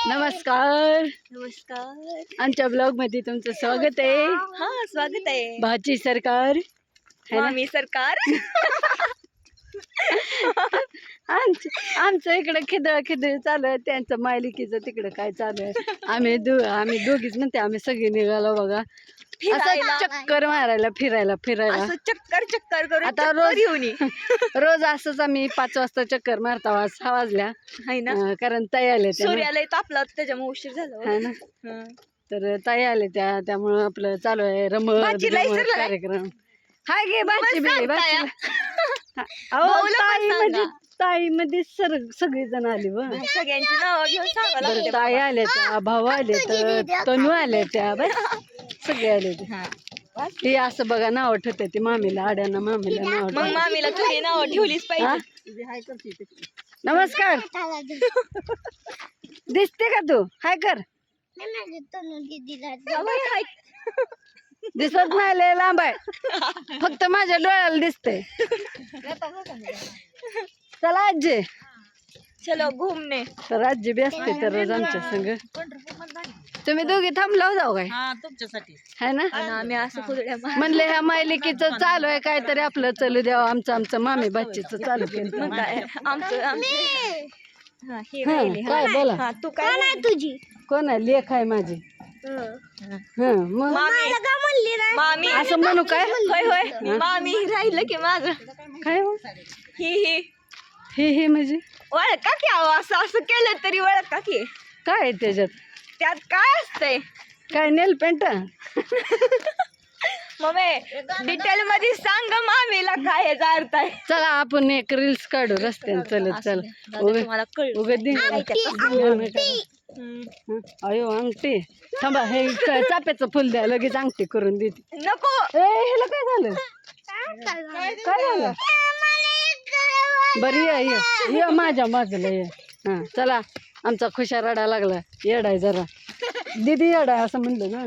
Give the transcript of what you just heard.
नमस्कार नमस्कार. आमच्या ब्लॉग मध्ये तुमचं स्वागत आहे. हा स्वागत आहे. भाची सरकार है ना? मामी सरकार. आमचं इकडे खिदळ चालू आहे, त्यांचं मायलिकीचं तिकडे काय चालू आहे. आम्ही दोघीच म्हणते, आम्ही सगळी निघालो बघा असं चक्कर मारायला फिरायला असं चक्कर करून आता रोज असंच आम्ही 5 वाजता चक्कर मारता, 6 वाजल्या आहे ना. कारण ताई आले त्या सूर्याला तापला त्याच्यामुळे उशीर झाला है ना. तर ताई आले त्यामुळं आपलं चालू आहे रमत कार्यक्रम. हाय गे बाची ताई मध्ये सगळी जण आली व सगळ्यांची नाव घेऊन सांगा. ताई आल्या त्या, भाऊ आले तर, तनू आल्या त्या, बस सगळे आले ते. असं बघा नाव ठेवते ती मामीला, आड्यानं मामीला नाव. मग मामीला थोडी नाव ठेवलीच पाहिजे. नमस्कार दिसते का तू? हाय कर. दिसत नाही, लय लांब आहे, फक्त माझ्या डोळ्याला दिसते. चला आजी, चलो घुमने. तर आजी बी असते तर रोज आमच्या संग. तुम्ही दोघी थांबला जाऊ काय तुमच्यासाठी है ना. आम्ही असं म्हणले ह्या मायलिकीचं चालू आहे काहीतरी, आपलं चालू द्यावं. आमचं मामी बाच्चीचं चालू केलं. काय बोला. तू काय तुझी कोण आहे? लेख आहे माझी. मग मामी असं म्हणू काय? होय होय मामी राहिलं की माझं काय हो? ही म्हणजे ओळखा की असं असं केलं तरी ओळखा की. काय आहे त्याच्यात? त्यात काय असतंय? काय नेल पेंट? मम्मी डिटेल मध्ये सांग मामीला काय याचा अर्थ आहे. चला आपण एक रील्स काढू रस्त्याने चलत. चल तुम्हाला अयो अंगठी थांबा, हे चाप्याचं फुल द्या, लगेच अंगठी करून देते. नको. ह्याला काय झालं? काय झालं? बरी ये माझ्या बाजूला ये. हा चला, आमचा खुशा रडा लागला. येडाय जरा दीदी येडाय असं म्हणलं ना.